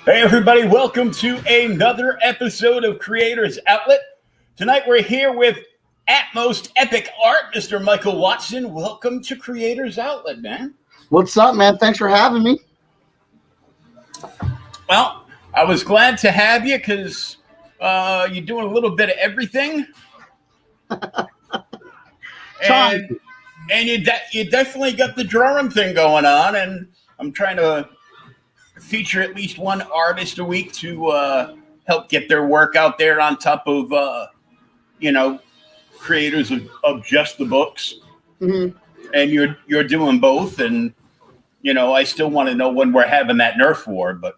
Hey everybody, welcome to another episode of Creators Outlet. Tonight we're here with At Most Epic Art, Mr. Michael Watson. Welcome to Creators Outlet, man. What's up, man? Thanks for having me. Well, I was glad to have you because you're doing a little bit of everything. and you definitely got the drawing thing going on, and I'm trying to feature at least one artist a week to help get their work out there on top of, creators of just the books. Mm-hmm. And you're doing both. And, I still want to know when we're having that Nerf war, but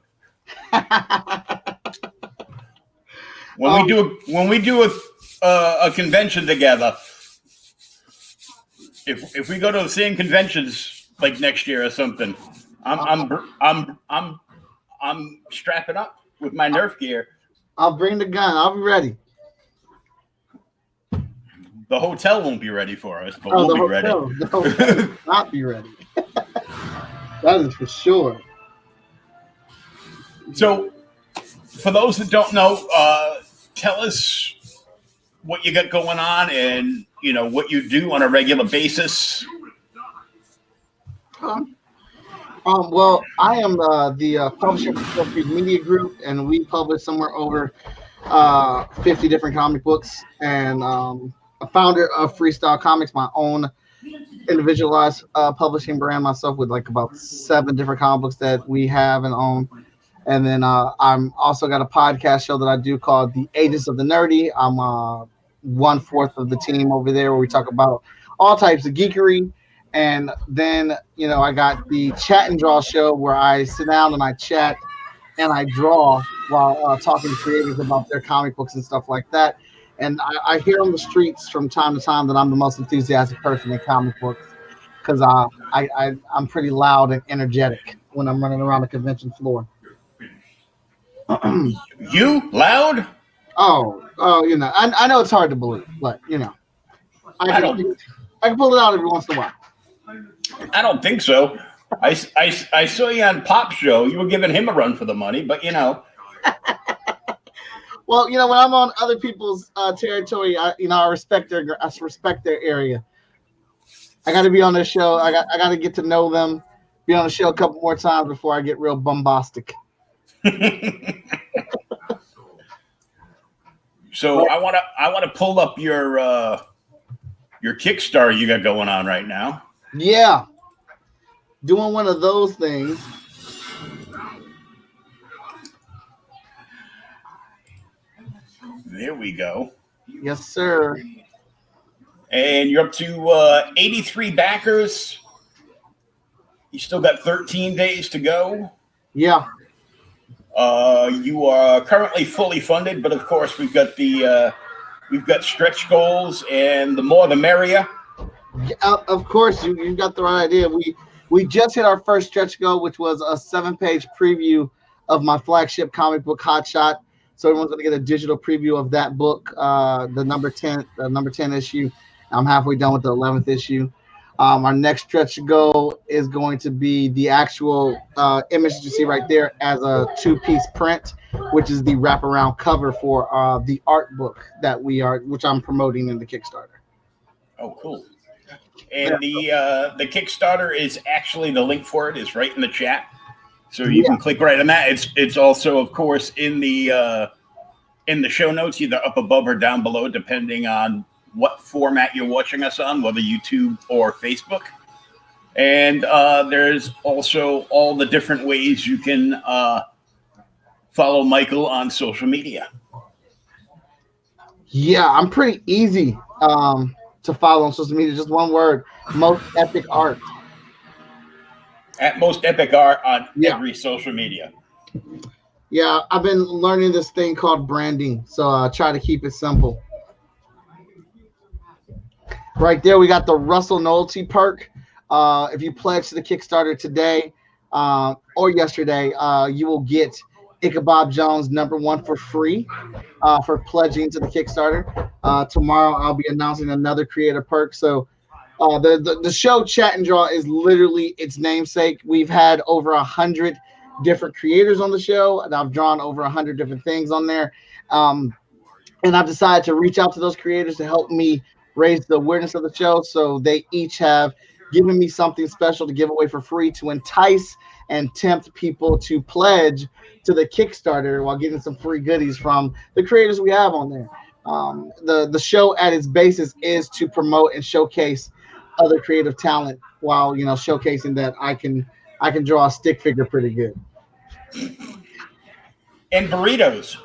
when we do a convention together, if we go to the same conventions like next year or something, I'm strapping up with my Nerf gear. I'll bring the gun. I'll be ready. The hotel won't be ready for us, but we'll be ready. The hotel will not be ready. That is for sure. So, for those that don't know, tell us what you got going on and, what you do on a regular basis. Well, I am the publisher for Freestyle Media Group, and we publish somewhere over 50 different comic books, and a founder of Freestyle Komics, my own individualized publishing brand myself, with like about 7 different comic books that we have and own. And then I'm also got a podcast show that I do called The Agents of the Nerdy. I'm 1/4 of the team over there, where we talk about all types of geekery. And then, I got the Chat and Draw show, where I sit down and I chat and I draw while talking to creators about their comic books and stuff like that. And I hear on the streets from time to time that I'm the most enthusiastic person in comic books, because I'm pretty loud and energetic when I'm running around the convention floor. You loud? Oh, I know it's hard to believe, but I can pull it out every once in a while. I don't think so. I saw you on Pop's show. You were giving him a run for the money, but Well, when I'm on other people's territory, I respect their area. I got to be on their show. I got to get to know them. Be on the show a couple more times before I get real bombastic. So I want to pull up your Kickstarter you got going on right now. Yeah, doing one of those things. There we go. Yes, sir. And you're up to 83 backers. You still got 13 days to go. Yeah. You are currently fully funded, but of course we've got stretch goals, and the more the merrier. Of course, you got the right idea. We just hit our first stretch goal, which was a 7-page preview of my flagship comic book, Hot Shot. So everyone's going to get a digital preview of that book, the number 10 issue. I'm halfway done with the 11th issue. Our next stretch goal is going to be the actual image that you see right there as a 2-piece print, which is the wraparound cover for the art book which I'm promoting in the Kickstarter. Oh, cool. And the Kickstarter is actually, the link for it is right in the chat. So you can click right on that. It's also, of course, in the show notes, either up above or down below, depending on what format you're watching us on, whether YouTube or Facebook. And there's also all the different ways you can follow Michael on social media. Yeah, I'm pretty easy to follow on social media. Just one word: Most Epic Art. At Most Epic Art on every social media. Yeah, I've been learning this thing called branding, so I try to keep it simple. Right there, we got the Russell Novelty perk. If you pledge to the Kickstarter today or yesterday, you will get Ichabod Jones #1 for free for pledging to the Kickstarter. Tomorrow, I'll be announcing another creator perk. So the show Chat and Draw is literally its namesake. We've had over 100 different creators on the show, and I've drawn over 100 different things on there. And I've decided to reach out to those creators to help me raise the awareness of the show. So they each have given me something special to give away for free to entice and tempt people to pledge to the Kickstarter while getting some free goodies from the creators we have on there. The show at its basis is to promote and showcase other creative talent while showcasing that I can draw a stick figure pretty good. And burritos.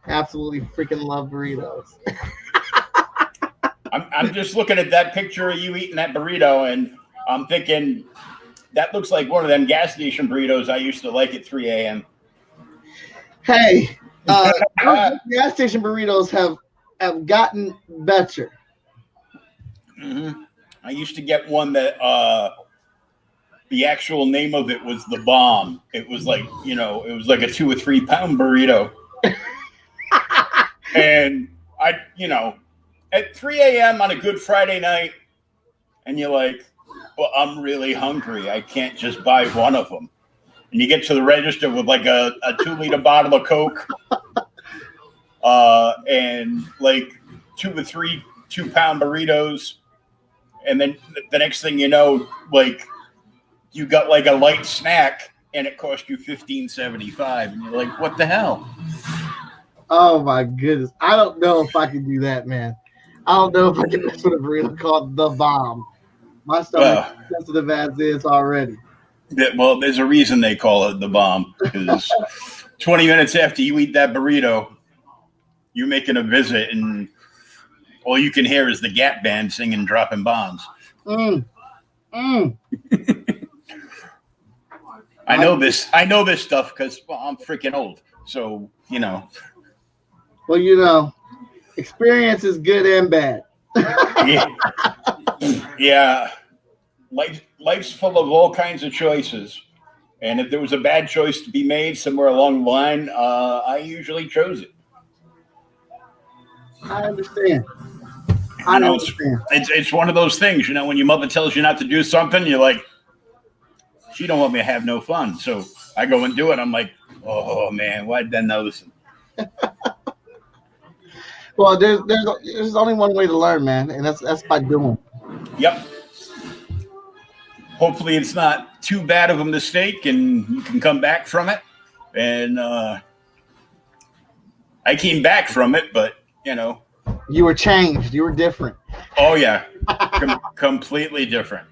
Absolutely freaking love burritos. I'm just looking at that picture of you eating that burrito, and I'm thinking that looks like one of them gas station burritos I used to like at 3 a.m. Hey, gas station burritos have gotten better. Mm-hmm. I used to get one that the actual name of it was the Bomb. It was like, it was like a 2 or 3 pound burrito. And at 3 a.m. on a good Friday night, and you're like, well, I'm really hungry. I can't just buy one of them. And you get to the register with like a 2-liter bottle of Coke and like 2 or 3 2-pound burritos. And then the next thing you know, like you got like a light snack and it cost you $15.75. And you're like, what the hell? Oh my goodness. I don't know if I can do that, man. I don't know if I can mess with a burrito called the Bomb. My stomach is sensitive as is already. Well, there's a reason they call it the Bomb, because 20 minutes after you eat that burrito, you're making a visit and all you can hear is the Gap Band singing Dropping Bombs. I know this stuff because I'm freaking old. So, Well, experience is good and bad. Yeah. Life's full of all kinds of choices. And if there was a bad choice to be made somewhere along the line, I usually chose it. I understand. It's one of those things, when your mother tells you not to do something, you're like, she don't want me to have no fun. So I go and do it. I'm like, oh man, why didn't I listen? Well, there's only one way to learn, man, and that's by doing. Yep. Hopefully it's not too bad of a mistake and you can come back from it. And I came back from it, but you were changed. You were different. Oh yeah, completely different.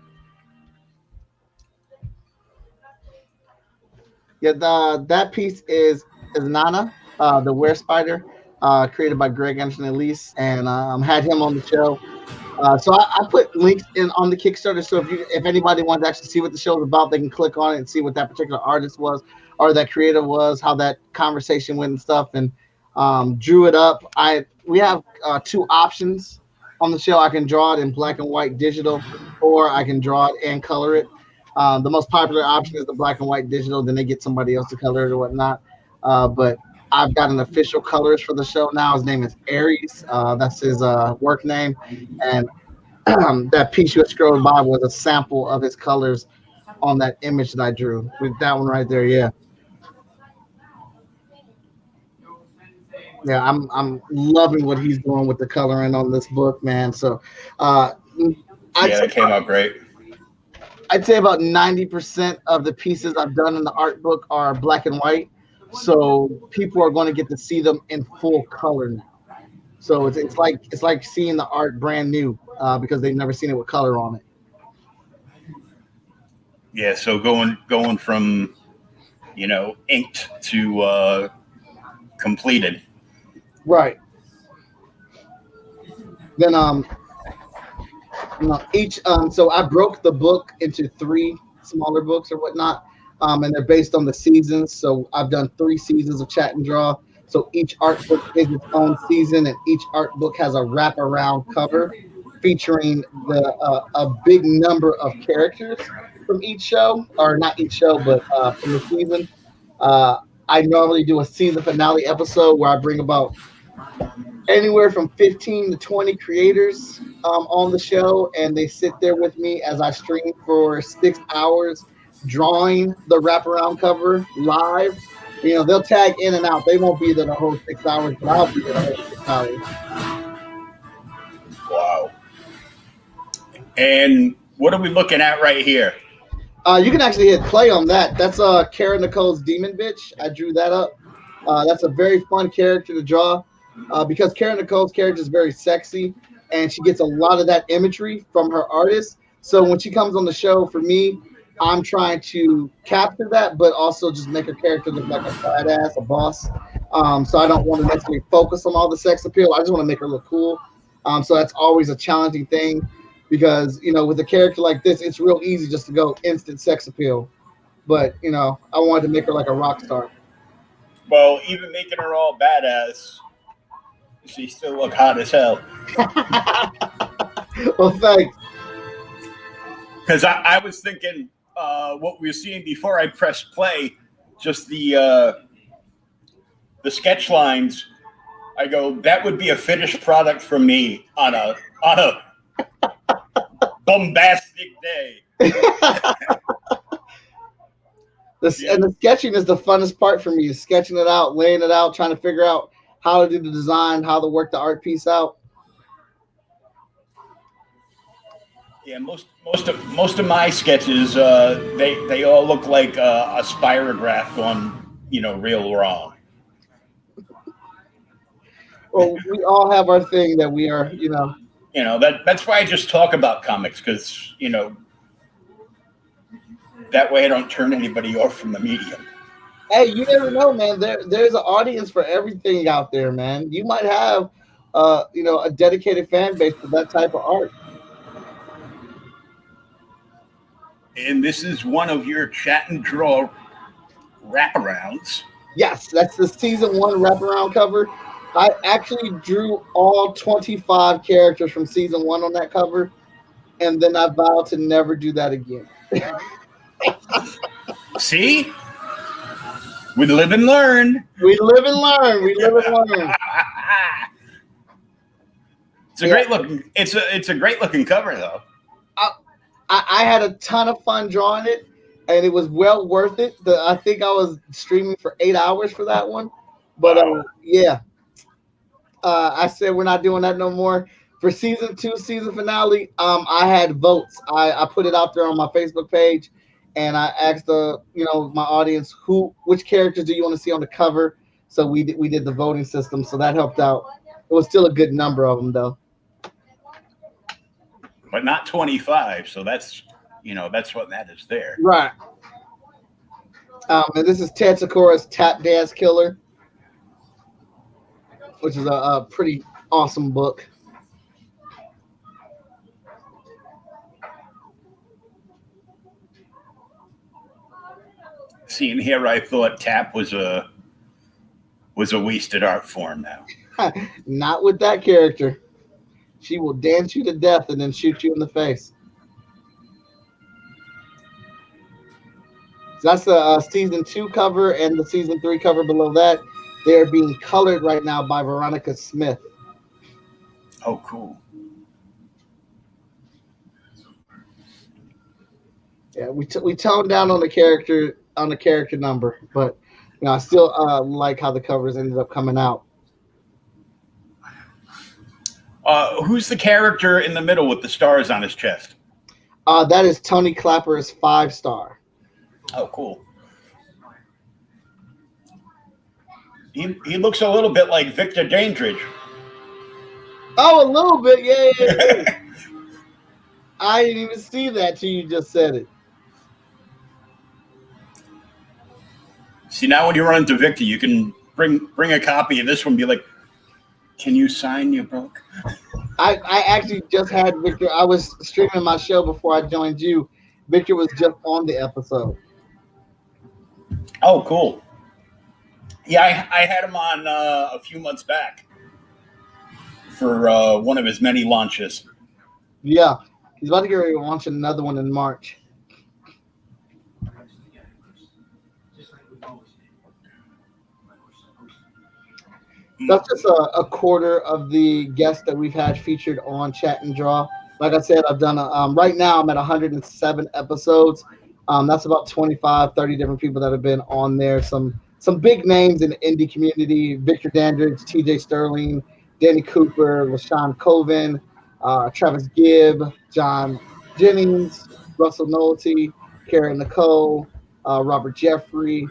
Yeah, that piece is Nana, the Were Spider, created by Greg Anderson Elise, and had him on the show. So I put links in on the Kickstarter. So if anybody wants to actually see what the show is about, they can click on it and see what that particular artist was or that creator was, how that conversation went and stuff, and drew it up. We have 2 options on the show. I can draw it in black and white digital, or I can draw it and color it. The most popular option is the black and white digital. Then they get somebody else to color it or whatnot. But I've got an official colorist for the show now. His name is Aries. That's his work name. And that piece you were scrolling by was a sample of his colors on that image that I drew. With that one right there, yeah. Yeah, I'm loving what he's doing with the coloring on this book, man. So that came out great. I'd say about 90% of the pieces I've done in the art book are black and white. So people are going to get to see them in full color now. So it's like seeing the art brand new because they've never seen it with color on it. Yeah, so going from inked to completed. Right. Then each so I broke the book into 3 smaller books or whatnot. And they're based on the seasons. So I've done 3 seasons of Chat and Draw. So each art book is its own season, and each art book has a wraparound cover featuring a big number of characters from each show, or not each show, but from the season. I normally do a season finale episode where I bring about anywhere from 15 to 20 creators on the show, and they sit there with me as I stream for 6 hours drawing the wraparound cover live. You know, they'll tag in and out. They won't be there the whole 6 hours, but I'll be there the whole 6 hours. Wow. And what are we looking at right here? You can actually hit play on that. That's Kara Nicole's Demon Bitch. I drew that up. That's a very fun character to draw because Kara Nicole's character is very sexy, and she gets a lot of that imagery from her artist. So when she comes on the show, for me, I'm trying to capture that, but also just make her character look like a badass, a boss. So I don't want to necessarily focus on all the sex appeal. I just want to make her look cool. So that's always a challenging thing because, you know, with a character like this, it's real easy just to go instant sex appeal. But, you know, I wanted to make her like a rock star. Well, even making her all badass, she still look hot as hell. Well, thanks. Because I was thinking what we were seeing before I pressed play, just the sketch lines. I go, that would be a finished product for me on a bombastic day. And the sketching is the funnest part for me. Sketching it out, laying it out, trying to figure out how to do the design, how to work the art piece out. Yeah, most of my sketches, they all look like a spirograph gone, you know, real wrong. Well, we all have our thing that we are, you know. You know, that's why I just talk about comics, because, you know, that way I don't turn anybody off from the medium. Hey, you never know, man. There's an audience for everything out there, man. You might have, you know, a dedicated fan base for that type of art. And this is one of your chat and draw wraparounds. Yes, that's the season 1 wraparound cover. I actually drew all 25 characters from season 1 on that cover, and then I vowed to never do that again. See? We live and learn. We live and learn. We live and learn. It's a great looking. It's a great looking cover, though. I had a ton of fun drawing it, and it was well worth it. I think I was streaming for 8 hours for that one, but yeah. I said we're not doing that no more. For season 2, season finale, I had votes. I put it out there on my Facebook page, and I asked my audience which characters do you want to see on the cover. So we did the voting system, so that helped out. It was still a good number of them though. But not 25, so that's what that is there. Right. And this is Tetsukura's Tap Dance Killer, which is a pretty awesome book. Seeing here, I thought tap was a wasted art form now. Not with that character. She will dance you to death and then shoot you in the face. So that's the season 2 cover, and the season 3 cover below that. They are being colored right now by Veronica Smith. Oh, cool. Yeah, we toned down on the character number, but you know, I still like how the covers ended up coming out. Who's the character in the middle with the stars on his chest? That is Tony Clapper's 5-star. Oh, cool. He looks a little bit like Victor Dandridge. Oh, a little bit, yeah. I didn't even see that till you just said it. See, now when you run into Victor, you can bring a copy of this one and be like, can you sign your book? I actually just had Victor. I was streaming my show before I joined you. Victor was just on the episode. Oh, cool. Yeah, I had him on a few months back for one of his many launches. Yeah, he's about to get ready to launch another one in March. That's just a quarter of the guests that we've had featured on Chat and Draw. Like I said, I've done right now I'm at 107 episodes. That's about 25, 30 different people that have been on there. Some big names in the indie community: Victor Dandridge, TJ Sterling, Danny Cooper, LaShawn Coven, Travis Gibb, John Jennings, Russell Nolte, Karen Nicole, Robert Jeffrey,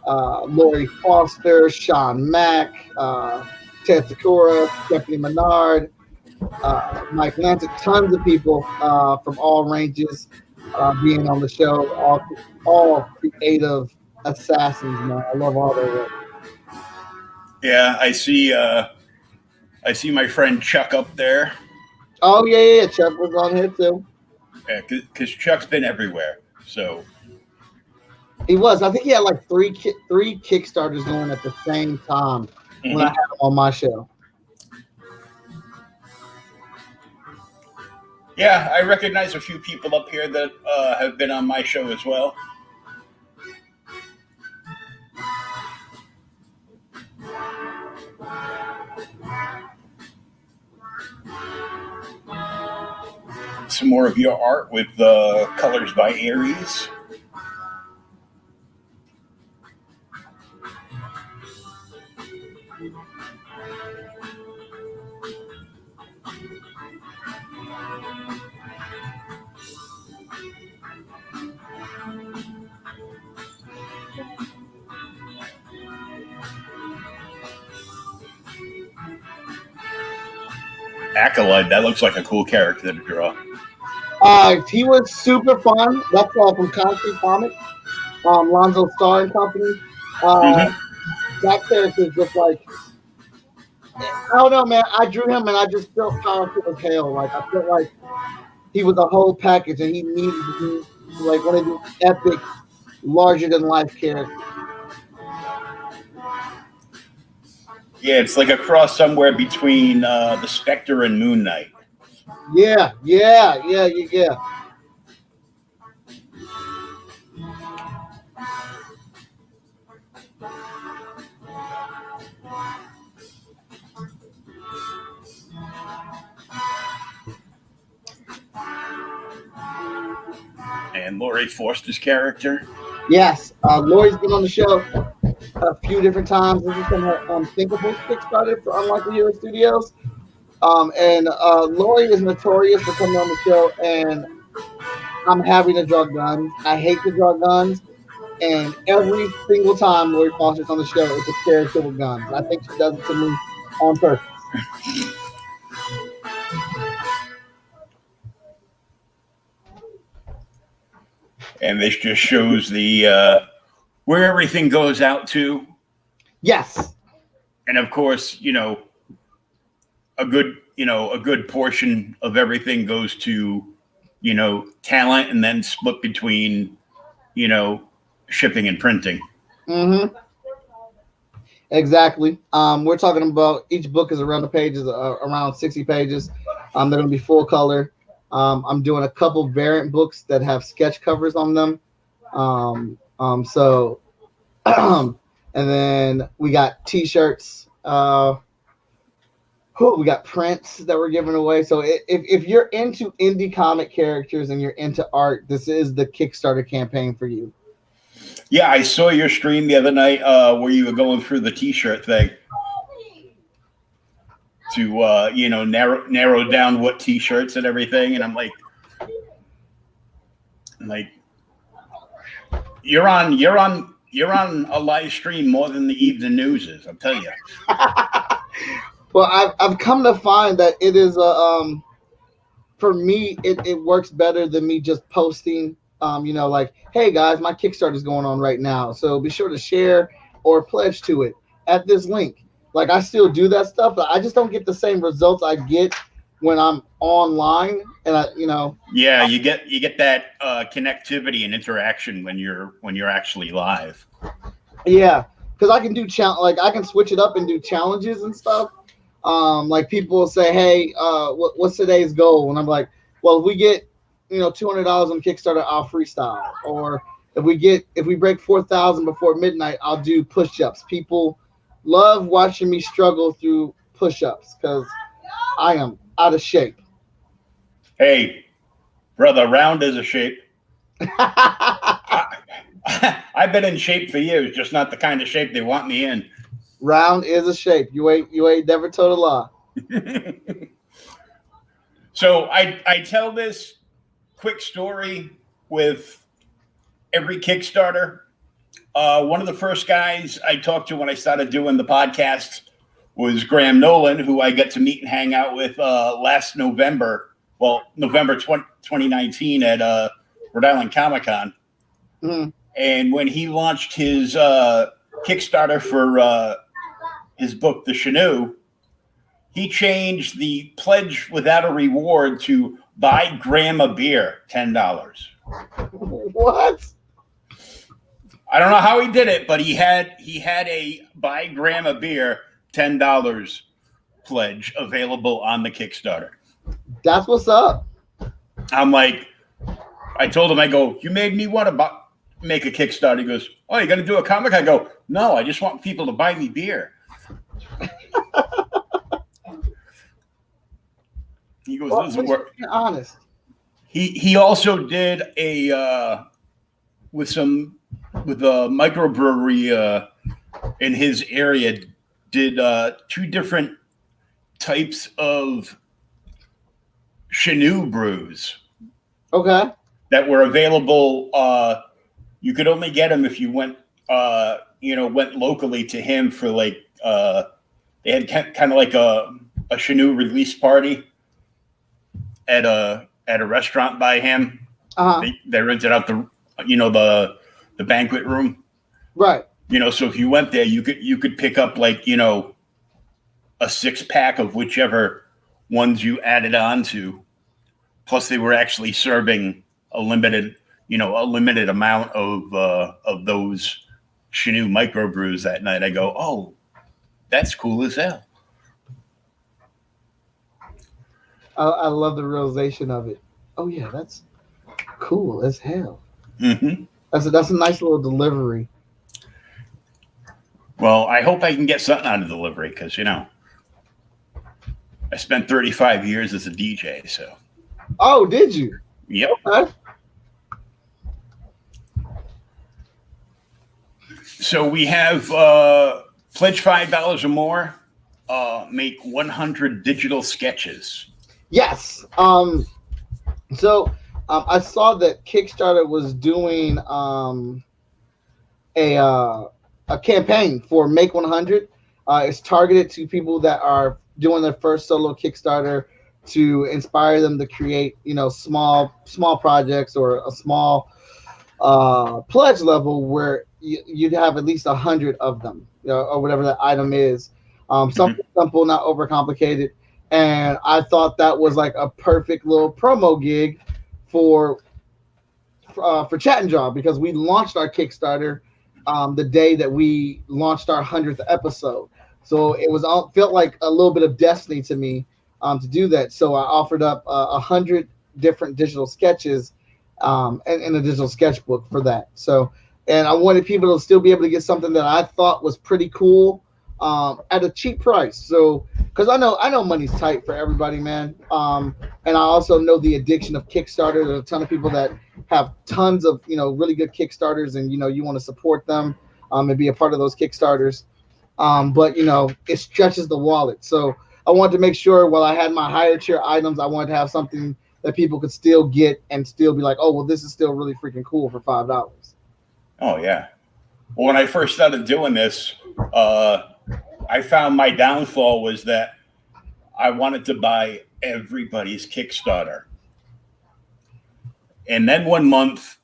Lori Foster, Sean Mack, Ted Sakura, Stephanie Menard, Mike Lancet, tons of people from all ranges being on the show, all creative assassins, man. I love all their work. Yeah, I see my friend Chuck up there. Oh yeah. Chuck was on here too. Yeah, because Chuck's been everywhere. So He was. I think he had like three Kickstarters going at the same time when I had him on my show. Yeah, I recognize a few people up here that have been on my show as well. Some more of your art with colors by Aries. Acolyte, that looks like a cool character to draw. He was super fun. That's from Concrete Comics, Lonzo Star and Company. That character is just like, I don't know, man. I drew him and I just felt powerful as hell. Like I felt like he was a whole package, and he needed to be like one of the epic, larger than life characters. Yeah, it's like a cross somewhere between the Spectre and Moon Knight. Yeah. And Laurie Forster's character. Yes, Lori's been on the show a few different times. This is from her Thinkable Kickstarter for Unlikely Hero Studios. And Lori is notorious for coming on the show, and I'm happy to draw guns. I hate to draw guns, and every single time Lori Foster's on the show, it's a character with guns. I think she does it to me on purpose. And this just shows the where everything goes out to. Yes. And of course, a good portion of everything goes to, talent, and then split between, shipping and printing. Mm-hmm. Exactly. We're talking about each book is around the pages, around 60 pages. They're going to be full color. I'm doing a couple variant books that have sketch covers on them. And then we got T-shirts. We got prints that we're giving away. So if you're into indie comic characters and you're into art, this is the Kickstarter campaign for you. Yeah, I saw your stream the other night where you were going through the T-shirt thing to narrow down what T-shirts and everything, and I'm like, you're on a live stream more than the evening news is. I'll tell you. Well, I've come to find that it is for me it works better than me just posting. Like, hey guys, my Kickstarter is going on right now, so be sure to share or pledge to it at this link. Like, I still do that stuff, but I just don't get the same results I get when I'm online. And Yeah, you get that connectivity and interaction when you're actually live. Yeah, because I can do I can switch it up and do challenges and stuff. Like people will say, hey, what's today's goal? And I'm like, well, if we get $200 on Kickstarter, I'll freestyle. Or if we break 4,000 before midnight, I'll do push-ups. People love watching me struggle through push-ups because I am out of shape. Hey, brother, round is a shape. I've been in shape for years, just not the kind of shape they want me in. Round is a shape. You ain't never told a lie. So I tell this quick story with every Kickstarter. One of the first guys I talked to when I started doing the podcast was Graham Nolan, who I got to meet and hang out with last November. Well, November 2019 at Rhode Island Comic Con. Mm-hmm. And when he launched his Kickstarter for his book, The Chenoo, he changed the pledge without a reward to buy Graham a beer, $10. What? I don't know how he did it, but he had a buy Graham a beer, $10 pledge available on the Kickstarter. That's what's up. I'm like, I told him, I go, you made me want to make a Kickstarter. He goes, oh, you're going to do a comic? I go, no, I just want people to buy me beer. He goes, well, doesn't work. Honest. He also did a with a microbrewery in his area, did 2 different types of Chenoo brews. Okay. That were available. You could only get them if you went locally to him for like they had kind of like a Chenoo release party at a restaurant by him. They rented out the banquet room. Right. So if you went there, you could pick up like, a 6-pack of whichever ones you added on to. Plus they were actually serving a limited amount of those Chenoo microbrews that night. I go, oh, that's cool as hell. I love the realization of it. Oh yeah, that's cool as hell. Mm-hmm. That's a nice little delivery. Well, I hope I can get something out of delivery because I spent 35 years as a DJ. So. Oh, did you? Yep. Okay. So we have pledge $5 or more, make 100 digital sketches. Yes. So I saw that Kickstarter was doing a campaign for Make 100. It's targeted to people that are doing their first solo Kickstarter to inspire them to create, small projects or a small pledge level where you'd have at least 100 of them, or whatever that item is. Something simple, not overcomplicated. And I thought that was like a perfect little promo gig for Chat and Draw, because we launched our Kickstarter the day that we launched our 100th episode. So it felt like a little bit of destiny to me to do that. So I offered up 100 different digital sketches and a digital sketchbook for that. So, and I wanted people to still be able to get something that I thought was pretty cool at a cheap price. So, because I know money's tight for everybody, man. And I also know the addiction of Kickstarter. There's a ton of people that have tons of, really good Kickstarters, and, you want to support them and be a part of those Kickstarters. But, it stretches the wallet. So I wanted to make sure while I had my higher tier items, I wanted to have something that people could still get and still be like, oh, well, this is still really freaking cool for $5. Oh, yeah. Well, when I first started doing this, I found my downfall was that I wanted to buy everybody's Kickstarter. And then one month,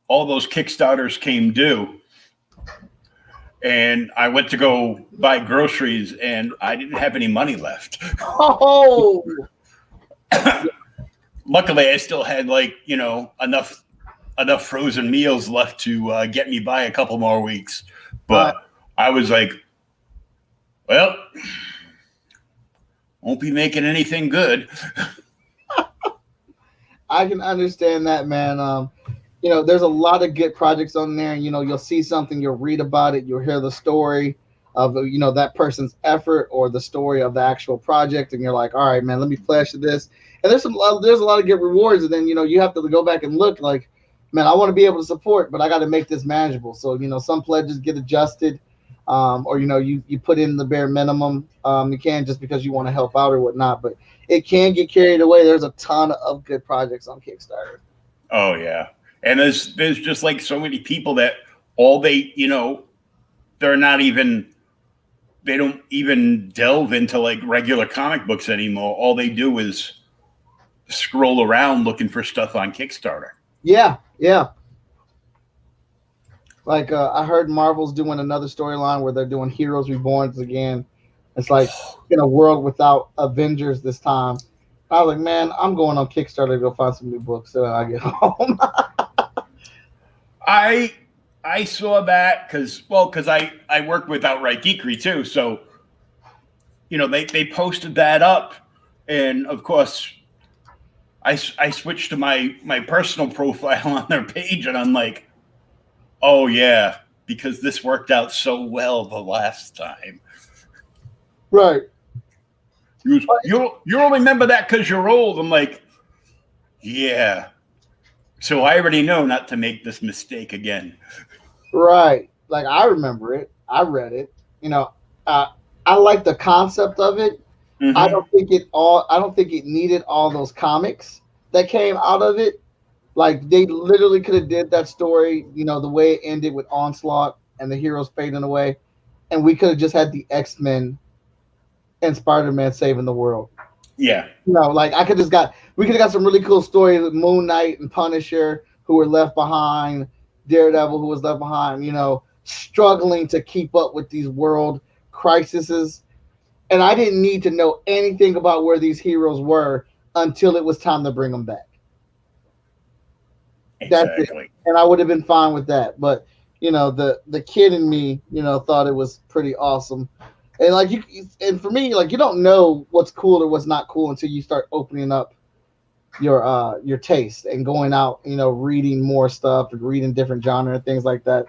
all those Kickstarters came due. And I went to go buy groceries, and I didn't have any money left. Oh! Luckily, I still had enough frozen meals left to get me by a couple more weeks. But I was like, well, won't be making anything good. I can understand that, man. There's a lot of good projects on there. You'll see something, you'll read about it, you'll hear the story of, that person's effort or the story of the actual project. And you're like, all right, man, let me flash to this. And there's a lot of good rewards. And then, you have to go back and look like, man, I want to be able to support, but I got to make this manageable. So, some pledges get adjusted, or, you put in the bare minimum. You can't just because you want to help out or whatnot, but it can get carried away. There's a ton of good projects on Kickstarter. Oh yeah. And there's just like so many people that all they, they're not even, they don't even delve into like regular comic books anymore. All they do is scroll around looking for stuff on Kickstarter. Yeah, yeah. Like I heard Marvel's doing another storyline where they're doing Heroes Reborn again. It's like in a world without Avengers this time. I was like, man, I'm going on Kickstarter to go find some new books so I get home. I saw that because I work with Outright Geekery too. So, they posted that up. And of course, I switched to my personal profile on their page and I'm like, oh yeah, because this worked out so well the last time. Right. You'll remember that because you're old. I'm like, yeah. So I already know not to make this mistake again. Right. Like I remember it. I read it. I like the concept of it. Mm-hmm. I don't think it needed all those comics that came out of it. Like they literally could have did that story, the way it ended with Onslaught and the heroes fading away, and we could have just had the X-Men and Spider-Man saving the world. Yeah. Like we could have got some really cool stories with Moon Knight and Punisher who were left behind, Daredevil who was left behind, struggling to keep up with these world crises. And I didn't need to know anything about where these heroes were until it was time to bring them back. Exactly. That's it. And I would have been fine with that. But, the kid in me, thought it was pretty awesome. And and for me, you don't know what's cool or what's not cool until you start opening up your taste and going out, reading more stuff and reading different genre and things like that.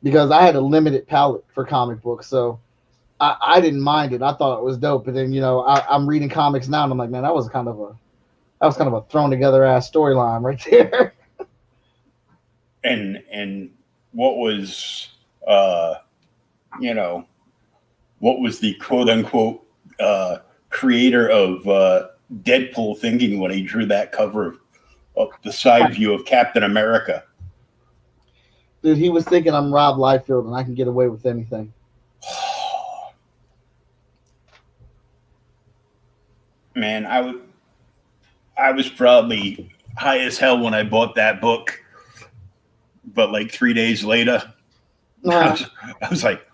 Because I had a limited palette for comic books, so I didn't mind it. I thought it was dope. But then, I'm reading comics now, and I'm like, man, that was kind of a thrown together ass storyline right there. And what was what was the quote unquote creator of Deadpool thinking when he drew that cover of the side view of Captain America? Dude, he was thinking I'm Rob Liefeld and I can get away with anything. Man, I was probably high as hell when I bought that book, but like 3 days later, I was like,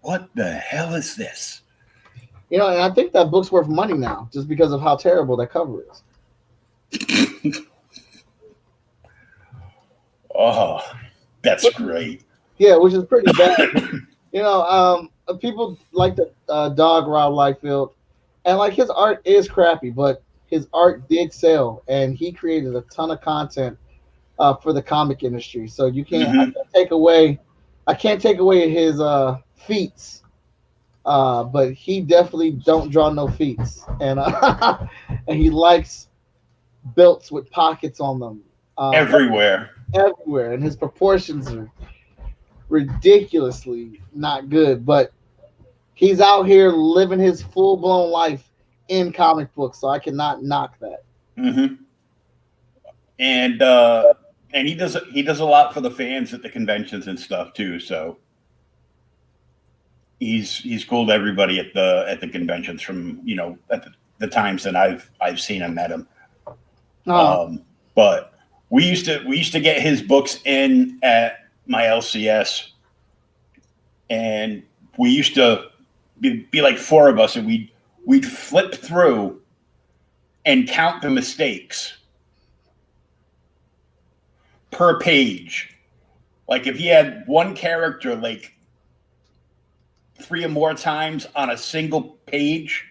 what the hell is this? And I think that book's worth money now just because of how terrible that cover is. Oh, that's great. Yeah, which is pretty bad. People like the dog Rob Liefeld, and his art is crappy, but his art did sell, and he created a ton of content for the comic industry. So you can't I can't take away his feats, but he definitely don't draw no feats, and and he likes belts with pockets on them everywhere, and his proportions are ridiculously not good, but he's out here living his full-blown life in comic books, so I cannot knock that. Mm-hmm. And he does a lot for the fans at the conventions and stuff too. So he's cool to everybody at the conventions from at the times that I've seen and met him. Oh. But we used to get his books in at my LCS, and we used to be like four of us, and we'd flip through and count the mistakes per page. Like if he had one character like 3 or more times on a single page,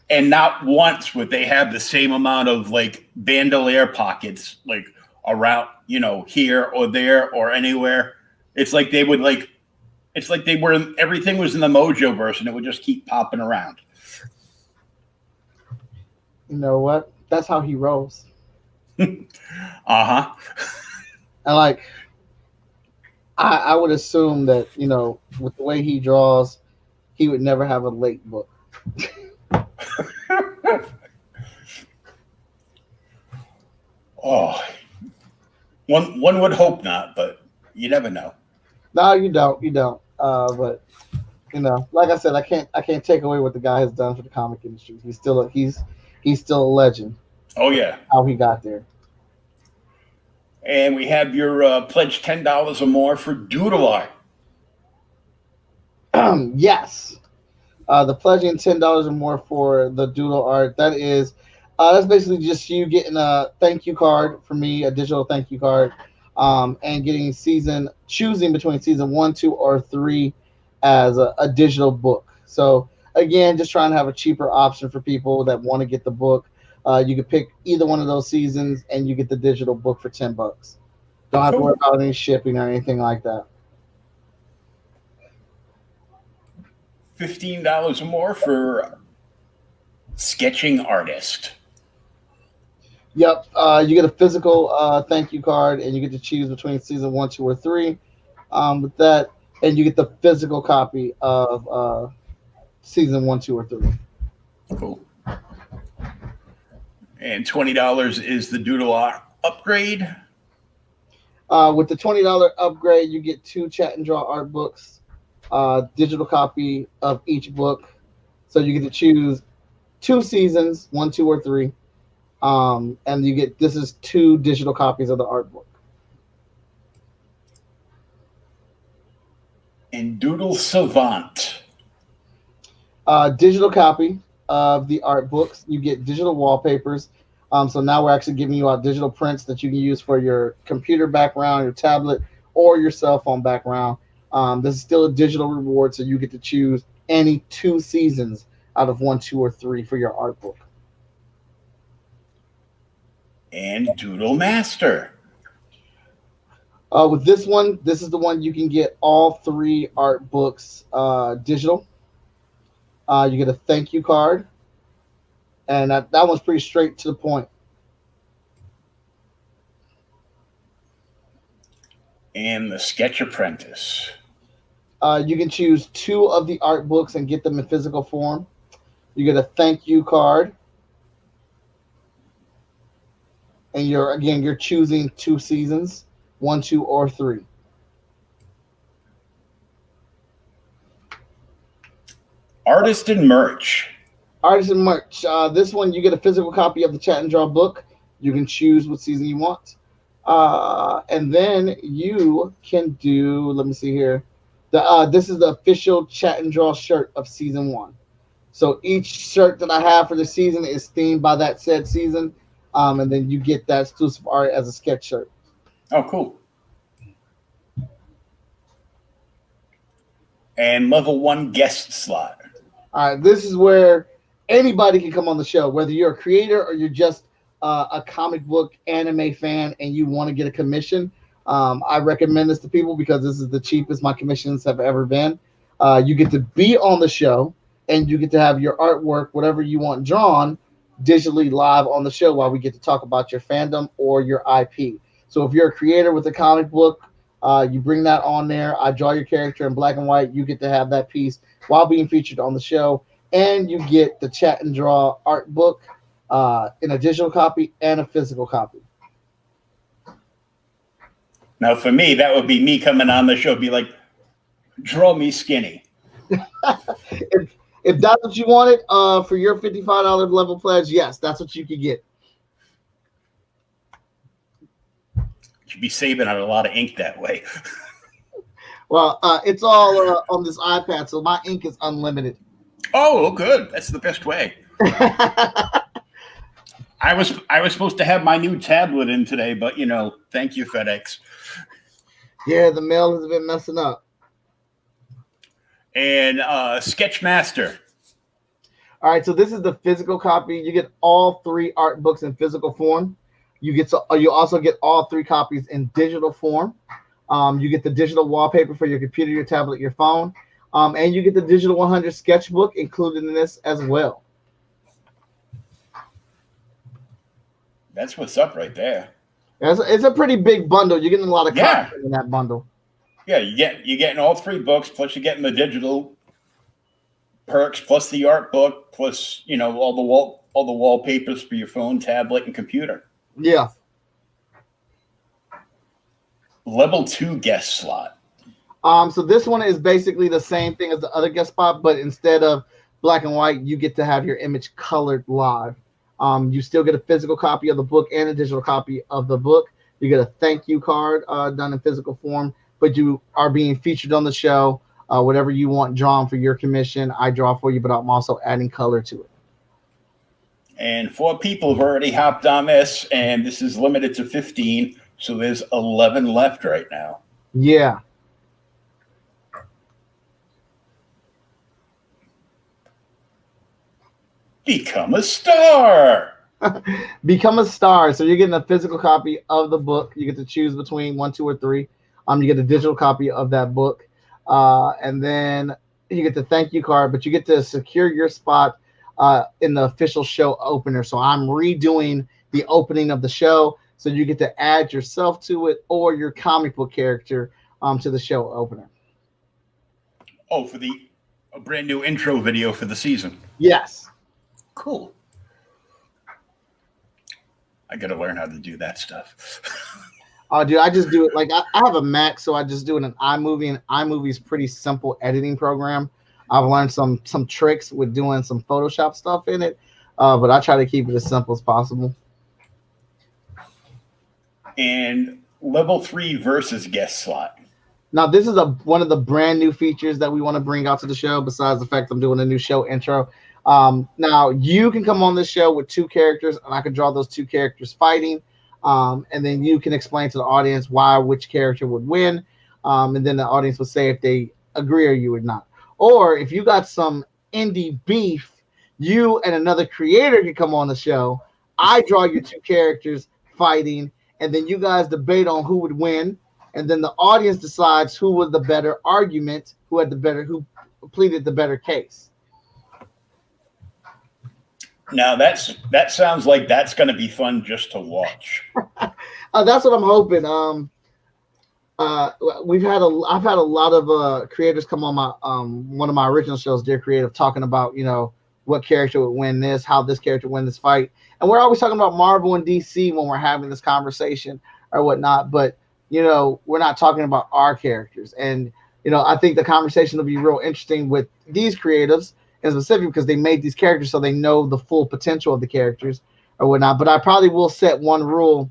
and not once would they have the same amount of like bandolier pockets like around, here or there or anywhere. It's like they would everything was in the Mojo verse and it would just keep popping around. You know what? That's how he rolls. Uh-huh. And like, I would assume that, you know, with the way he draws, he would never have a late book. Oh, one would hope not, but you never know. No, you don't. But you know, like I said, I can't take away what the guy has done for the comic industry. He's still a legend. Oh yeah. How he got there. And we have your pledge $10 or more for doodle art. Yes, the pledging $10 or more for the doodle art. That's basically just you getting a thank you card for me, a digital thank you card, and getting choosing between season 1, 2, or 3 as a digital book. So again, just trying to have a cheaper option for people that want to get the book. You can pick either one of those seasons, and you get the digital book for $10. Don't have to worry about any shipping or anything like that. $15 or more for sketching artist. Yep, you get a physical thank you card, and you get to choose between season 1, 2, or 3. With that, and you get the physical copy of season 1, 2, or 3. Cool. And $20 is the doodle art upgrade. With the $20 upgrade, you get 2 chat and draw art books, digital copy of each book. So you get to choose 2 seasons, 1, 2, or 3. And this is 2 digital copies of the art book. And Doodle Savant. Digital copy of the art books. You get digital wallpapers. So now we're actually giving you out digital prints that you can use for your computer background, your tablet, or your cell phone background. This is still a digital reward, so you get to choose any 2 seasons out of 1, 2, or 3 for your art book. And Doodle Master. With this one, this is the one you can get all 3 art books digital. You get a thank you card, and that one's pretty straight to the point. And the Sketch Apprentice. You can choose 2 of the art books and get them in physical form. You get a thank you card, and you're choosing 2 seasons, 1, 2, or 3. Artist and merch. Artist and merch. This one, you get a physical copy of the Chat and Draw book. You can choose what season you want. And then you can do, let me see here. This is the official Chat and Draw shirt of season 1. So each shirt that I have for the season is themed by that said season. And then you get that exclusive art as a sketch shirt. Oh, cool. And level 1 guest slot. All right, this is where anybody can come on the show, whether you're a creator or you're just a comic book anime fan and you want to get a commission. I recommend this to people because this is the cheapest my commissions have ever been. You get to be on the show, and you get to have your artwork, whatever you want drawn, digitally live on the show while we get to talk about your fandom or your IP. So if you're a creator with a comic book, you bring that on there. I draw your character in black and white. You get to have that piece while being featured on the show, and you get the Chat and Draw art book in a digital copy and a physical copy. Now, for me, that would be me coming on the show, be like, draw me skinny. If that's what you wanted for your $55 level pledge, yes, that's what you could get. You'd be saving on a lot of ink that way. Well, it's all on this iPad, so my ink is unlimited. Oh, good. That's the best way. I was supposed to have my new tablet in today, but thank you, FedEx. Yeah, the mail has been messing up. And Sketchmaster. All right, so this is the physical copy. You get all 3 art books in physical form. You also get all 3 copies in digital form. You get the digital wallpaper for your computer, your tablet, your phone, and you get the digital 100 sketchbook included in this as well. That's what's up right there. It's a pretty big bundle. You're getting a lot of content in that bundle. Yeah, you're getting all 3 books, plus you're getting the digital perks, plus the art book, plus all the wallpapers for your phone, tablet, and computer. Yeah. Level 2 guest slot. So this one is basically the same thing as the other guest spot, but instead of black and white, you get to have your image colored live. You still get a physical copy of the book and a digital copy of the book. You get a thank you card done in physical form, but you are being featured on the show. Whatever you want drawn for your commission, I draw for you, but I'm also adding color to it. And 4 people have already hopped on this, and this is limited to 15, so there's 11 left right now. Yeah. Become a star. Become a star. So you're getting a physical copy of the book. You get to choose between 1, 2, or 3. You get a digital copy of that book. And then you get the thank you card, but you get to secure your spot in the official show opener. So I'm redoing the opening of the show. So you get to add yourself to it or your comic book character to the show opener. Oh, for a brand new intro video for the season. Yes. Cool. I got to learn how to do that stuff. Dude, I just do it like I have a Mac, so I just do it in iMovie, and iMovie is pretty simple editing program. I've learned some tricks with doing some Photoshop stuff in it, but I try to keep it as simple as possible. And level 3 versus guest slot. Now, this is one of the brand new features that we want to bring out to the show, besides the fact I'm doing a new show intro. Now, you can come on this show with 2 characters, and I can draw those 2 characters fighting. And then you can explain to the audience why which character would win. And then the audience will say if they agree or you would not. Or if you got some indie beef, you and another creator can come on the show. I draw your 2 characters fighting, and then you guys debate on who would win. And then the audience decides who was the better argument, who pleaded the better case. Now that sounds like that's going to be fun just to watch. That's what I'm hoping. I've had a lot of creators come on my one of my original shows, Dear Creative, talking about what character would win this, how this character would win this fight, and we're always talking about Marvel and DC when we're having this conversation or whatnot. But we're not talking about our characters, and I think the conversation will be real interesting with these creatives. In specific, because they made these characters so they know the full potential of the characters or whatnot. But I probably will set one rule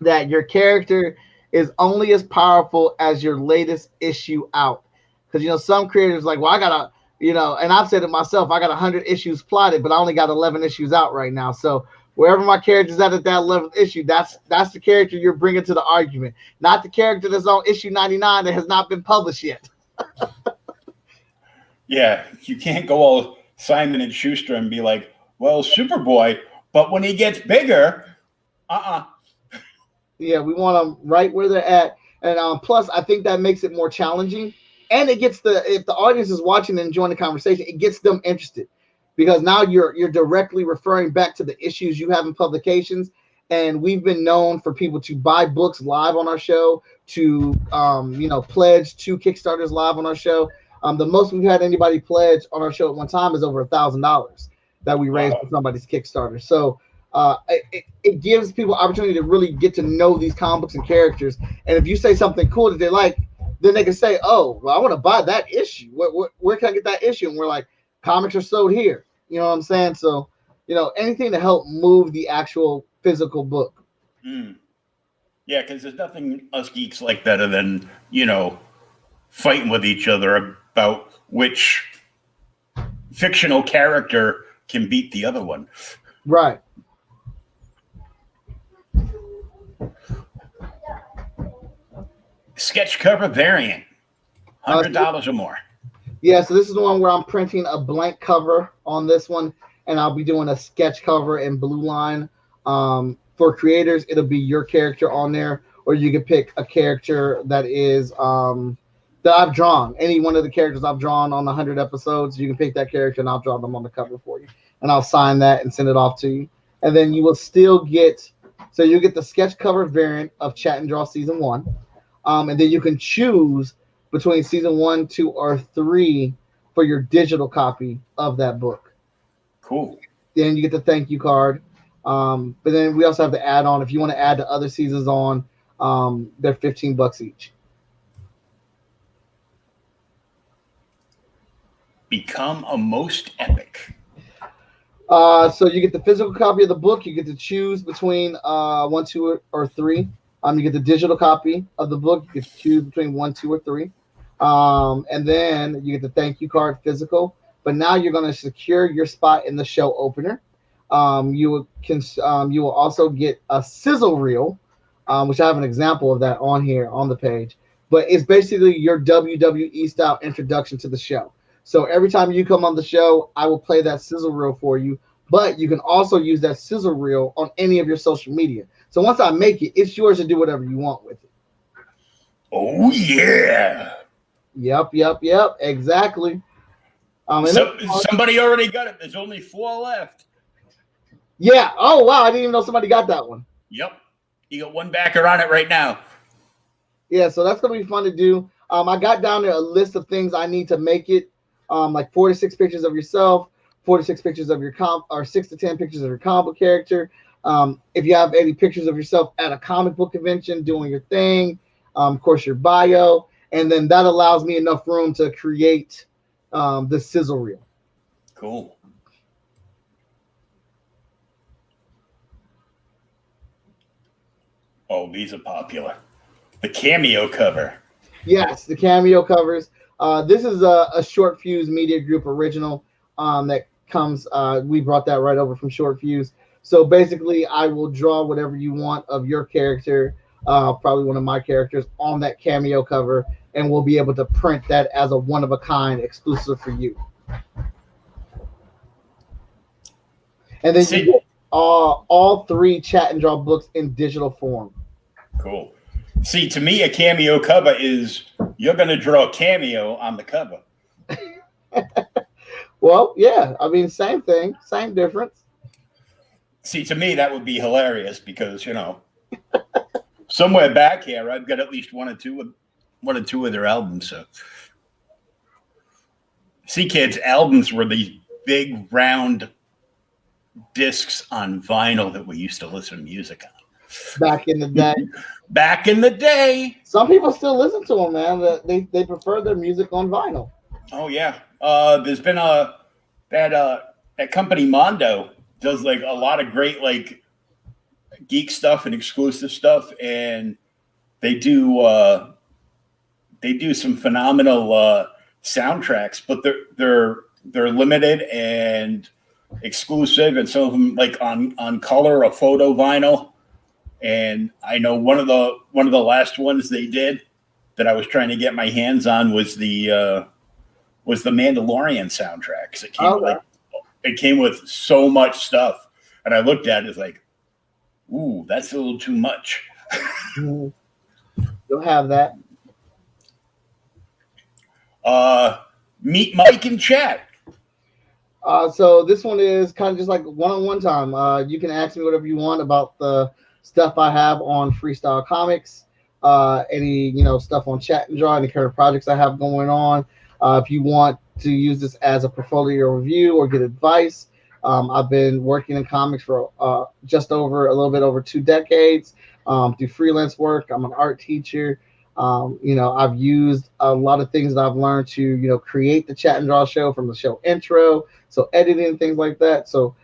that your character is only as powerful as your latest issue out. Because some creators like, well, I gotta, and I've said it myself, I got 100 issues plotted, but I only got 11 issues out right now. So wherever my character's at that 11th issue, that's the character you're bringing to the argument, not the character that's on issue 99 that has not been published yet. Yeah, you can't go all Simon and Schuster and be like, well, Superboy, but when he gets bigger, Yeah, we want them right where they're at. And plus, I think that makes it more challenging. And it gets if the audience is watching and enjoying the conversation, it gets them interested. Because now you're directly referring back to the issues you have in publications. And we've been known for people to buy books live on our show, to pledge 2 Kickstarters live on our show. The most we've had anybody pledge on our show at one time is over $1,000 that we raised for somebody's Kickstarter. So it gives people opportunity to really get to know these comic books and characters. And if you say something cool that they like, then they can say, oh, well, I want to buy that issue. Where can I get that issue? And we're like, comics are sold here. You know what I'm saying? So, anything to help move the actual physical book. Yeah, because there's nothing us geeks like better than, fighting with each other about which fictional character can beat the other one. Right. Sketch cover variant, $100 or more. Yeah, so this is the one where I'm printing a blank cover on this one, and I'll be doing a sketch cover in blue line. For creators, it'll be your character on there, or you can pick a character that is that I've drawn. Any one of the characters I've drawn on 100 episodes, you can pick that character and I'll draw them on the cover for you. And I'll sign that and send it off to you. and then you will still get. So you get the sketch cover variant of Chat and Draw Season 1, and then you can choose between Season 1, 2, or 3 for your digital copy of that book. Cool. Then you get the thank you card. But then we also have the add-on. If you want to add the other seasons on, they're $15 each. Become a most epic. So you get the physical copy of the book. You get to choose between 1, 2, or 3. You get the digital copy of the book. You get to choose between 1, 2, or 3. And then you get the thank you card physical. But now you're going to secure your spot in the show opener. You will also get a sizzle reel, which I have an example of that on here on the page. But it's basically your WWE style introduction to the show. So every time you come on the show, I will play that sizzle reel for you. But you can also use that sizzle reel on any of your social media. So once I make it, it's yours to do whatever you want with it. Oh, yeah. Yep. Exactly. Somebody already got it. There's only 4 left. Yeah. Oh, wow. I didn't even know somebody got that one. Yep. You got one backer on it right now. Yeah, so that's going to be fun to do. I got down there a list of things I need to make it. Like 4 to 6 pictures of yourself, 4 to 6 pictures of your or 6 to 10 pictures of your comic book character. If you have any pictures of yourself at a comic book convention doing your thing, of course, your bio. And then that allows me enough room to create the sizzle reel. Cool. Oh, these are popular. The cameo cover. Yes, the cameo covers. This is a Short Fuse Media Group original that comes. We brought that right over from Short Fuse. So basically, I will draw whatever you want of your character, probably one of my characters, on that cameo cover, and we'll be able to print that as a one-of-a-kind exclusive for you. And then you get all 3 Chat and Draw books in digital form. Cool. See, to me, a cameo cover is you're going to draw a cameo on the cover. Well, yeah. I mean, same thing, same difference. See, to me, that would be hilarious because, somewhere back here, I've got at least one or two of their albums. So, see, kids, albums were these big round discs on vinyl that we used to listen to music on. Back in the day. Back in the day. Some people still listen to them, man. They prefer their music on vinyl. Oh yeah. There's been that company Mondo does like a lot of great like geek stuff and exclusive stuff, and they do some phenomenal soundtracks, but they're limited and exclusive, and some of them like on color or photo vinyl. And I know one of the last ones they did that I was trying to get my hands on was the Mandalorian soundtrack. It came with so much stuff, and I looked at it as like, ooh, that's a little too much. You'll have that. Meet Mike in chat. So this one is kind of just like one-on-one time. You can ask me whatever you want about the stuff I have on Freestyle Komics, any stuff on Chat and Draw, any current projects I have going on. If you want to use this as a portfolio review or get advice, I've been working in comics for just over a little bit over 2 decades. Do freelance work. I'm an art teacher. I've used a lot of things that I've learned to create the Chat and Draw show, from the show intro, so editing and things like that. So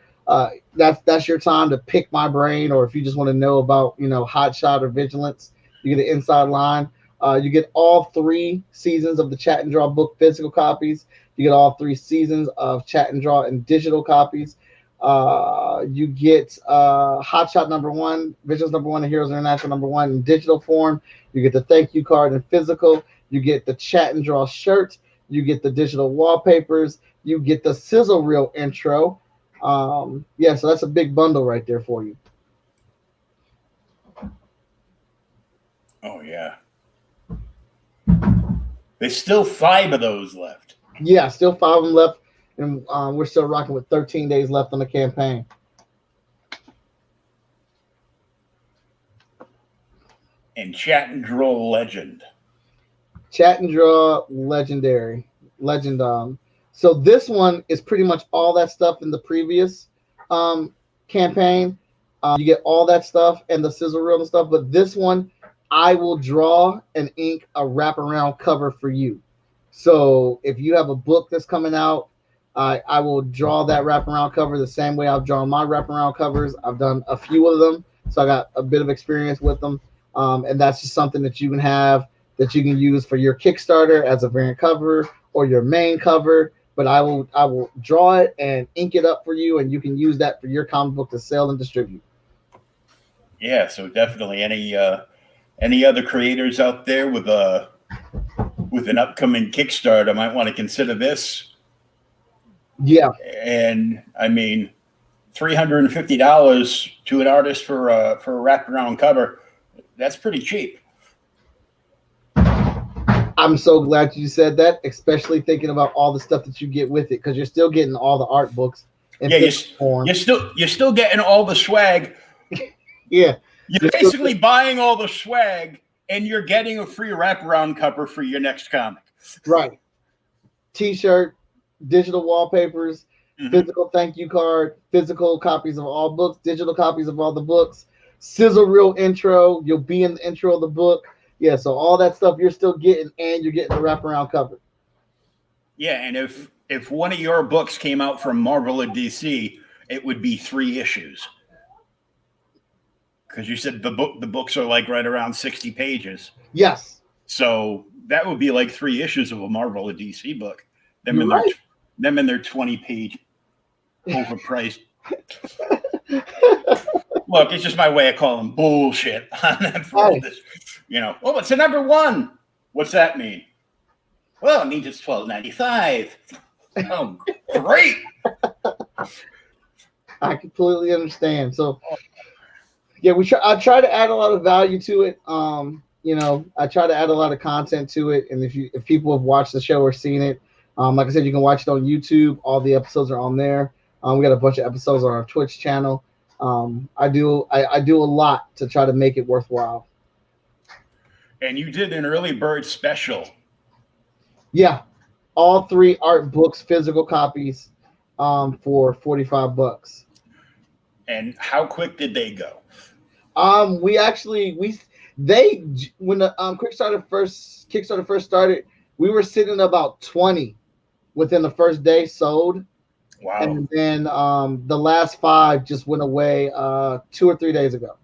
that's your time to pick my brain, or if you just want to know about Hot Shot or Vigilance, you get an inside line. You get all 3 seasons of the Chat and Draw book physical copies. You get all 3 seasons of Chat and Draw in digital copies. You get Hot Shot #1, Vigilance #1, and Heroes International #1 in digital form. You get the thank you card in physical. You get the Chat and Draw shirt. You get the digital wallpapers. You get the sizzle reel intro. So that's a big bundle right there for you. Oh yeah. There's still 5 of those left. Yeah, still 5 of them left, and we're still rocking with 13 days left on the campaign. and Chat and Draw Legend. Chat and Draw Legendary. Legend. So this one is pretty much all that stuff in the previous campaign. You get all that stuff and the sizzle reel and stuff, but this one, I will draw and ink a wraparound cover for you. So if you have a book that's coming out, I will draw that wraparound cover the same way I've drawn my wraparound covers. I've done a few of them, so I got a bit of experience with them. And that's just something that you can have that you can use for your Kickstarter as a variant cover or your main cover. But I will draw it and ink it up for you, and you can use that for your comic book to sell and distribute. Yeah, so definitely any other creators out there with an upcoming Kickstarter might want to consider this. Yeah, and I mean, $350 to an artist for a wraparound cover, that's pretty cheap. I'm so glad you said that, especially thinking about all the stuff that you get with it, because you're still getting all the art books. Yeah, you're still getting all the swag. Yeah, you're basically buying all the swag, and you're getting a free wraparound cover for your next comic. Right. T-shirt, digital wallpapers, physical thank you card, physical copies of all books, digital copies of all the books, sizzle reel intro. You'll be in the intro of the book. Yeah, so all that stuff you're still getting, and you're getting the wraparound cover. Yeah, and if one of your books came out from Marvel or DC, it would be 3 issues. Because you said the books are like right around 60 pages. Yes. So that would be like 3 issues of a Marvel or DC book. Them in their 20-page overpriced. Look, it's just my way of calling bullshit on that for this. You know, oh, it's a number 1. What's that mean? Well, it means it's $12.95. Oh, great! I completely understand. So, yeah, I try to add a lot of value to it. You know, I try to add a lot of content to it. And if people have watched the show or seen it, like I said, you can watch it on YouTube. All the episodes are on there. We got a bunch of episodes on our Twitch channel. I do a lot to try to make it worthwhile. And you did an early bird special. Yeah, all 3 art books, physical copies, for $45. And how quick did they go? When the Kickstarter first started, we were sitting about 20 within the first day sold. Wow. And then the last 5 just went away 2 or 3 days ago.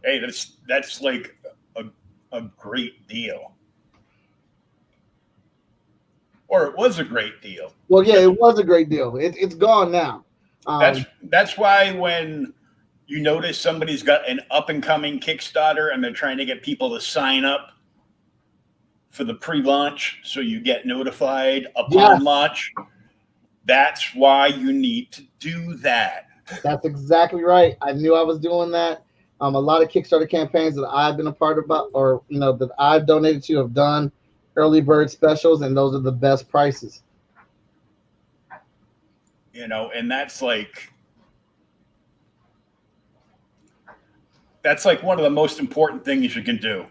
Hey, that's like a great deal. Or it was a great deal. Well, yeah, it was a great deal. It's gone now. That's why when you notice somebody's got an up-and-coming Kickstarter and they're trying to get people to sign up for the pre-launch so you get notified upon launch, that's why you need to do that. That's exactly right. I knew I was doing that. A lot of Kickstarter campaigns that I've been a part of, or that I've donated to, have done early bird specials, and those are the best prices. And that's like one of the most important things you can do.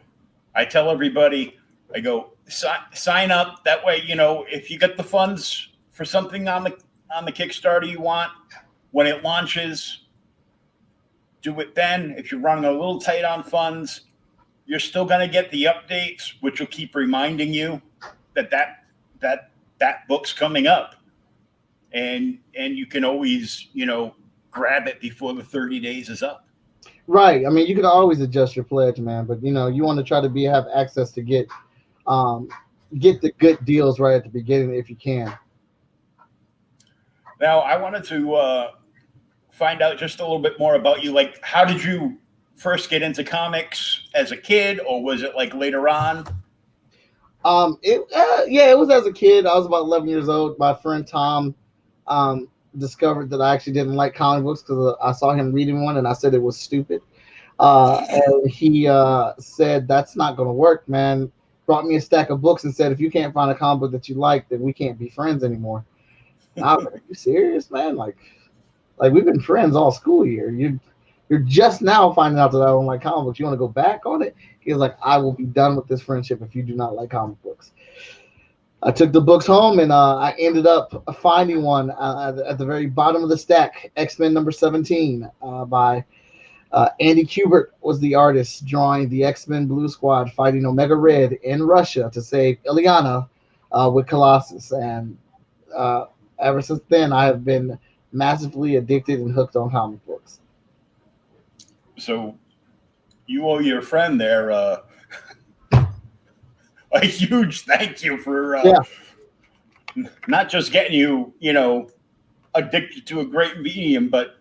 I tell everybody, I go, sign up. That way, if you get the funds for something on the Kickstarter you want, when it launches, do it then. If you're running a little tight on funds, you're still going to get the updates, which will keep reminding you that book's coming up. And you can always, grab it before the 30 days is up. Right. I mean, you can always adjust your pledge, man, but you want to try to have access to get the good deals right at the beginning if you can. Now, I wanted to find out just a little bit more about you. Like, how did you first get into comics, as a kid, or was it like later on? It was as a kid. I was about 11 years old. My friend Tom discovered that I actually didn't like comic books because I saw him reading one and I said it was stupid. And he said, "That's not going to work, man." Brought me a stack of books and said, "If you can't find a comic book that you like, then we can't be friends anymore." And I was like, "Are you serious, man? Like we've been friends all school year. You're just now finding out that I don't like comic books. You want to go back on it? He was like, I will be done with this friendship if you do not like comic books. I took the books home, and I ended up finding one at the very bottom of the stack, X-Men number 17 by Andy Kubert was the artist, drawing the X-Men Blue Squad fighting Omega Red in Russia to save Ilyana with Colossus. And ever since then, I have been massively addicted and hooked on comic books. So you owe your friend there a huge thank you for not just getting you, addicted to a great medium, but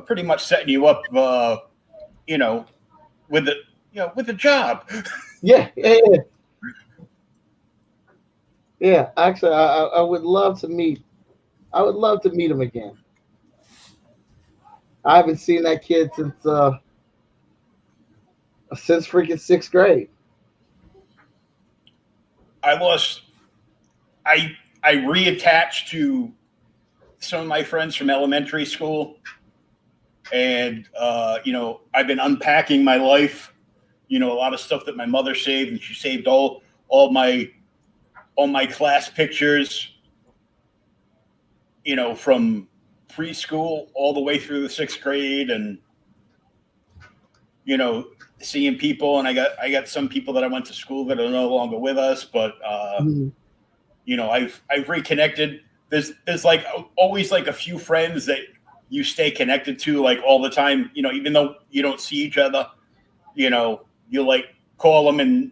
pretty much setting you up, with a job. Yeah. Actually, I would love to meet. I would love to meet him again. I haven't seen that kid since freaking sixth grade. I reattached to some of my friends from elementary school, and I've been unpacking my life. A lot of stuff that my mother saved, and she saved all my class pictures. From preschool all the way through the sixth grade, and seeing people, and I got some people that I went to school that are no longer with us, but I've reconnected. There's like always like a few friends that you stay connected to like all the time, even though you don't see each other, you like call them and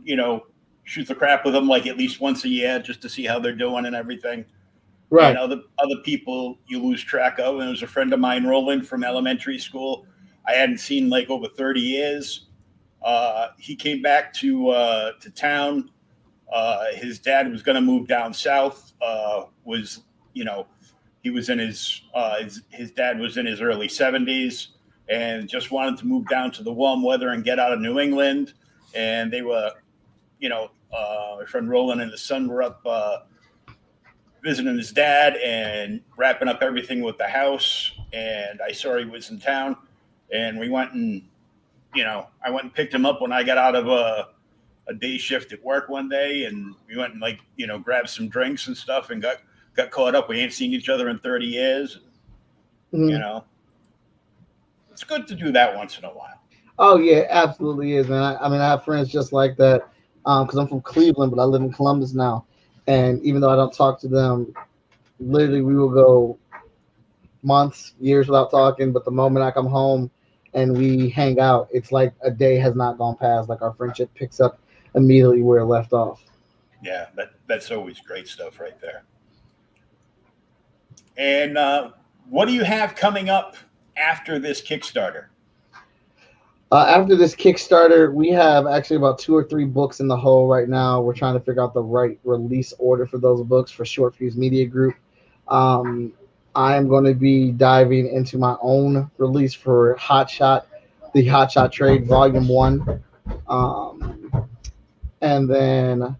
shoot the crap with them like at least once a year just to see how they're doing and everything. Right. And other people you lose track of. And there was a friend of mine, Roland, from elementary school. I hadn't seen like over 30 years. He came back to town. His dad was going to move down south. He was in his dad was in his early 70s and just wanted to move down to the warm weather and get out of New England. And they were, my friend Roland and his son were up visiting his dad and wrapping up everything with the house. And I saw he was in town, and we went and, I went and picked him up when I got out of a day shift at work one day, and we went and grabbed some drinks and stuff and got caught up. We ain't seen each other in 30 years. Mm-hmm. It's good to do that once in a while. Oh yeah, absolutely is, man. I have friends just like that because I'm from Cleveland, but I live in Columbus now. And even though I don't talk to them, literally we will go months, years without talking. But the moment I come home and we hang out, it's like a day has not gone past. Like our friendship picks up immediately where it left off. Yeah, that's always great stuff right there. And what do you have coming up after this Kickstarter? After this Kickstarter, we have actually about 2 or 3 books in the hole right now. We're trying to figure out the right release order for those books for Short Fuse Media Group. I am going to be diving into my own release for Hot Shot, the Hot Shot Trade Volume 1. And then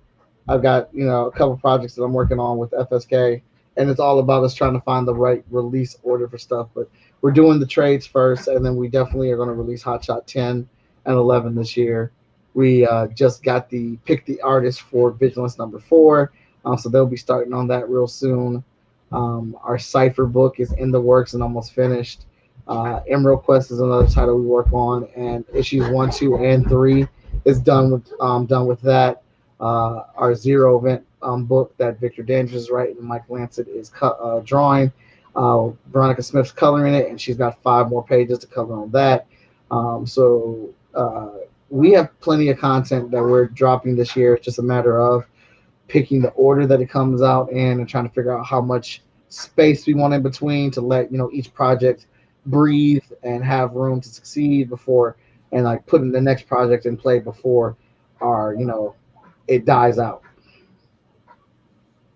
I've got, a couple projects that I'm working on with FSK. And it's all about us trying to find the right release order for stuff. But we're doing the trades first, and then we definitely are going to release Hot Shot 10 and 11 this year. We just got pick the artist for Vigilance number 4, so they'll be starting on that real soon. Our Cypher book is in the works and almost finished. Emerald Quest is another title we work on, and issues 1, 2, and 3 is done with that. Our Zero Event book that Victor Dandridge is writing and Mike Lancet is drawing. Veronica Smith's coloring it, and she's got 5 more pages to cover on that. So we have plenty of content that we're dropping this year. It's just a matter of picking the order that it comes out in and trying to figure out how much space we want in between to let each project breathe and have room to succeed before, and like putting the next project in play before it dies out.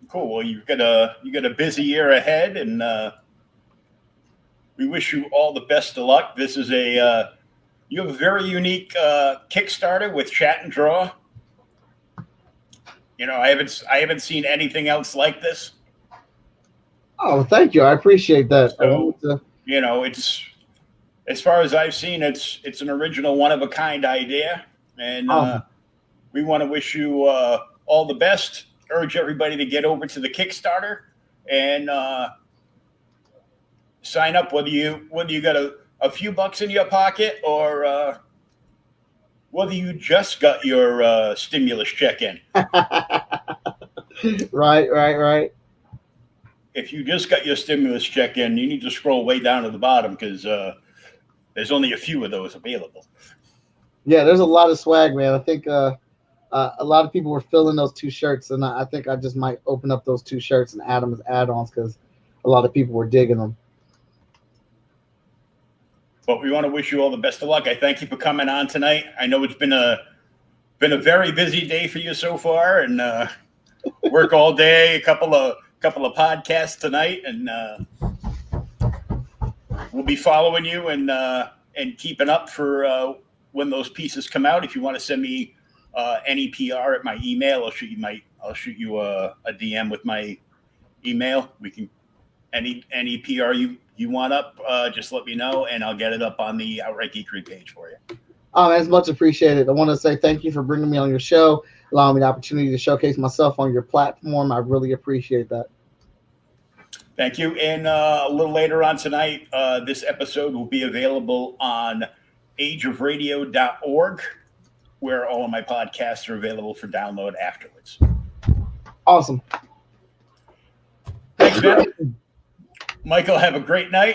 Cool. Well, you got a busy year ahead, and we wish you all the best of luck. This is you have a very unique Kickstarter with Chat and Draw. I haven't seen anything else like this. Oh, thank you. I appreciate that. So, as far as I've seen, it's an original, one of a kind idea, and Awesome. we want to wish you all the best. Urge everybody to get over to the Kickstarter and sign up. Whether you got a few bucks in your pocket or whether you just got your stimulus check in. Right. If you just got your stimulus check in, you need to scroll way down to the bottom because there's only a few of those available. Yeah, there's a lot of swag, man. I think a lot of people were filling those 2 shirts, and I think I just might open up those 2 shirts and add them as add-ons because a lot of people were digging them. But we want to wish you all the best of luck. I thank you for coming on tonight. I know it's been a very busy day for you so far, and work all day, a couple of podcasts tonight, and we'll be following you and keeping up for when those pieces come out. If you want to send me any PR at my email, I'll shoot you a DM with my email. We can any PR you want up, just let me know, and I'll get it up on the Outright Geekery page for you. It's much appreciated. I want to say thank you for bringing me on your show, allowing me the opportunity to showcase myself on your platform. I really appreciate that. Thank you. And a little later on tonight, this episode will be available on ageofradio.org, where all of my podcasts are available for download afterwards. Awesome. Thanks, man. Michael, have a great night.